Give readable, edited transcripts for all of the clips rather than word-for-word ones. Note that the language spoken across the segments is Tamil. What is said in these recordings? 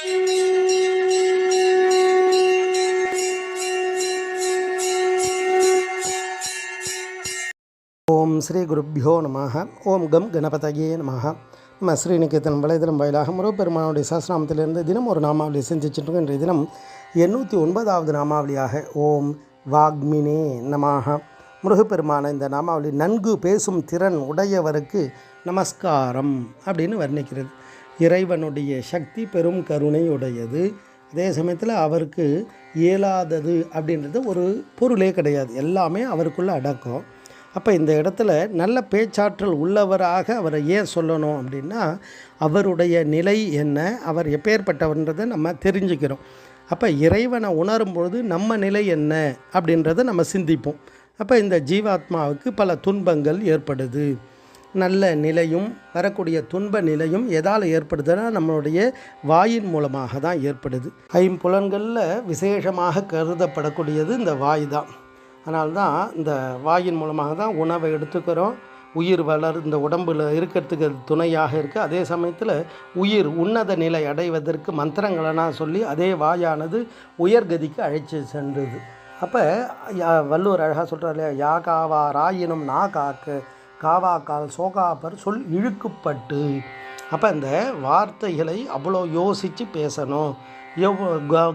ஓம் ஸ்ரீ குருப்பியோ நமः. ஓம் கம் கணபதயே நமः. நம்ம ஸ்ரீநிகேதன் வலைதளம் வாயிலாக முருகப்பெருமானுடைய சஹஸ்ரநாமத்திலிருந்து தினம் ஒரு நாமாவளியை சிந்திச்சுட்டு இன்றைய தினம் 809வது நாமாவளியாக ஓம் வாக்மினே நமः. முருகப்பெருமான இந்த நாமாவளி நன்கு பேசும் திறன் உடையவருக்கு நமஸ்காரம் அப்படின்னு வர்ணிக்கிறது. இறைவனுடைய சக்தி பெரும் கருணை உடையது. அதே சமயத்தில் அவருக்கு இயலாதது அப்படின்றது ஒரு பொருளே கிடையாது, எல்லாமே அவருக்குள்ளே அடக்கம். அப்போ இந்த இடத்துல நல்ல பேச்சாற்றல் உள்ளவராக அவரை ஏன் சொல்லணும் அப்படின்னா, அவருடைய நிலை என்ன, அவர் எப்பேற்பட்டவன்றதை நம்ம தெரிஞ்சுக்கிறோம். அப்போ இறைவனை உணரும்பொழுது நம்ம நிலை என்ன அப்படின்றத நம்ம சிந்திப்போம். அப்போ இந்த ஜீவாத்மாவுக்கு பல துன்பங்கள் ஏற்படுது. நல்ல நிலையும் வரக்கூடிய துன்ப நிலையும் எதால் ஏற்படுதுன்னா நம்மளுடைய வாயின் மூலமாக தான் ஏற்படுது. ஐம்புலன்களில் விசேஷமாக கருதப்படக்கூடியது இந்த வாய் தான். அதனால்தான் இந்த வாயின் மூலமாக தான் உணவை எடுத்துக்கிறோம். உயிர் இந்த உடம்பில் இருக்கிறதுக்கு துணையாக இருக்குது. அதே சமயத்தில் உயிர் உன்னத நிலை அடைவதற்கு மந்திரங்களெல்லாம் சொல்லி அதே வாயானது உயர்கதிக்கு அழைச்சி சென்றுது. அப்போ வள்ளுவர் அழகாக சொல்கிறார் இல்லையா, யா காவா ராயினும் நா காக்க காவாக்கால் சோகாப்பர் சொல் இழுக்குப்பட்டு. அப்போ இந்த வார்த்தைகளை அவ்வளோ யோசித்து பேசணும்,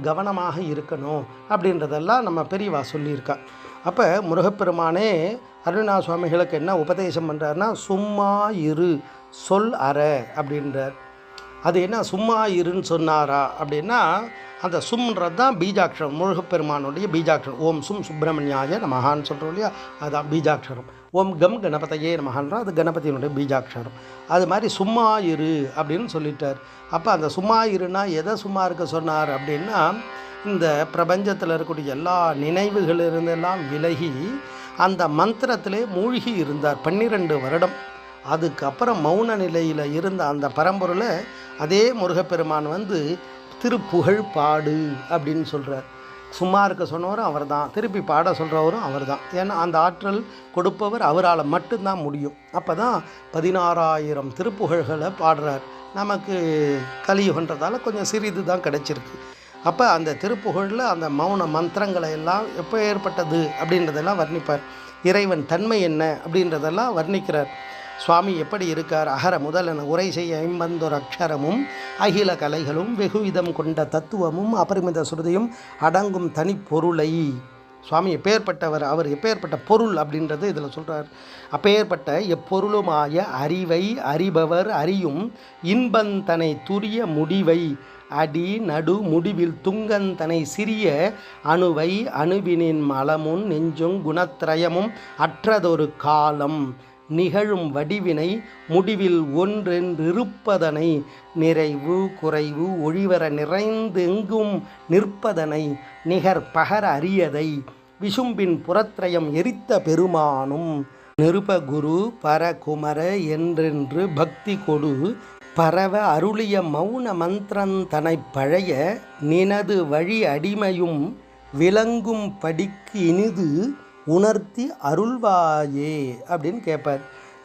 கவனமாக இருக்கணும் அப்படின்றதெல்லாம் நம்ம பெரியவா சொல்லியிருக்கா. அப்போ முருகப்பெருமானே அருணா சுவாமிகளுக்கு என்ன உபதேசம் பண்ணுறாருன்னா, சும்மா இரு சொல் அற அப்படின்றார். அது என்ன சும்மா இருன்னு சொன்னாரா அப்படின்னா, அந்த சும்ன்றது தான் பீஜாட்சரம், முருகப்பெருமானுடைய பீஜாட்சரம். ஓம் சும் சுப்பிரமணியாய நமஹான்னு சொல்கிறோம் இல்லையா, அதுதான் பீஜாட்சரம். ஓம் கம் கணபதையே நமஹான்றா அது கணபதியினுடைய பீஜாட்சரம். அது மாதிரி சும்மா இரு அப்படின்னு சொல்லிட்டார். அப்போ அந்த சும்மா இருன்னா எதை சும்மா இருக்க சொன்னார் அப்படின்னா, இந்த பிரபஞ்சத்தில் இருக்கக்கூடிய எல்லா நினைவுகளிலிருந்தெல்லாம் விலகி அந்த மந்திரத்திலே மூழ்கி இருந்தார் 12 வருடம். அதுக்கப்புறம் மௌன நிலையில் இருந்த அந்த பரம்பொருளை அதே முருகப்பெருமான் திருப்புகழ் பாடு அப்படின்னு சொல்கிறார். சும்மா இருக்க சொன்னவரும் அவர் தான், திருப்பி பாட சொல்கிறவரும் அவர் தான். ஏன்னா அந்த ஆற்றல் கொடுப்பவர் அவரால் மட்டும்தான் முடியும். அப்போ தான் 16,000 திருப்புகழ்களை பாடுறார். நமக்கு கலியுகன்றதால கொஞ்சம் சிறிது தான் கிடைச்சிருக்கு. அப்போ அந்த திருப்புகழில் அந்த மௌன மந்திரங்களை எல்லாம் எப்போ ஏற்பட்டது அப்படின்றதெல்லாம் வர்ணிப்பார். இறைவன் தன்மை என்ன அப்படின்றதெல்லாம் வர்ணிக்கிறார். சுவாமி எப்படி இருக்கார், அகர முதலென உரை செய்ய 51 அக்ஷரமும் அகில கலைகளும் வெகுவிதம் கொண்ட தத்துவமும் அபரிமித சுருதியும் அடங்கும் தனிப்பொருளை. சுவாமி எப்பேற்பட்டவர், அவர் எப்பேற்பட்ட பொருள் அப்படின்றது இதில் சொல்கிறார். அப்பேற்பட்ட எப்பொருளுமாய அறிவை அறிபவர் அறியும் இன்பந்தனை துரிய முடிவை அடி நடு முடிவில் துங்கந்தனை சிறிய அணுவை அணுவினின் மலமும் நெஞ்சும் குணத்ரயமும் அற்றதொரு காலம் நிகழும் வடிவினை முடிவில் ஒன்றென்றிருப்பதனை நிறைவு குறைவு ஒழிவர நிறைந்தெங்கும் நிற்பதனை நிகர் பகர அறியதை விசும்பின் புறத்ரயம் எரித்த பெருமானும் நிருபகுரு பரகுமர என்றென்று பக்தி கொடு பரவ அருளிய மௌன மந்திரந்தனை பழைய நினது வழி அடிமையும் விளங்கும் படிக்கு இனிது உணர்த்தி அருள்வாயே அப்படின்னு கேட்பார்.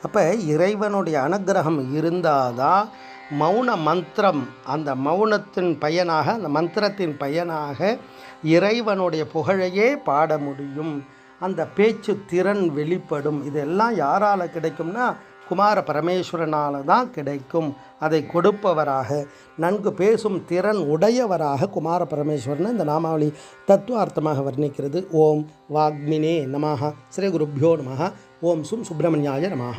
அப்போ இறைவனுடைய அனுக்கிரகம் இருந்தாதான் மௌன மந்திரம், அந்த மௌனத்தின் பயனாக, அந்த மந்திரத்தின் பயனாக இறைவனுடைய புகழையே பாட முடியும். அந்த பேச்சு திறன் வெளிப்படும். இதெல்லாம் யாரால் கிடைக்கும்னா குமார பரமேஸ்வரனால் தான் கிடைக்கும். அதை கொடுப்பவராக, நன்கு பேசும் திறன் உடையவராக குமார பரமேஸ்வரன் இந்த நாமாவளி தத்துவார்த்தமாக வர்ணிக்கிறது. ஓம் வாக்மினே நமஹ. ஸ்ரீ குருப்பியோ நமஹ. ஓம் சும் சுப்பிரமணியாய நமஹ.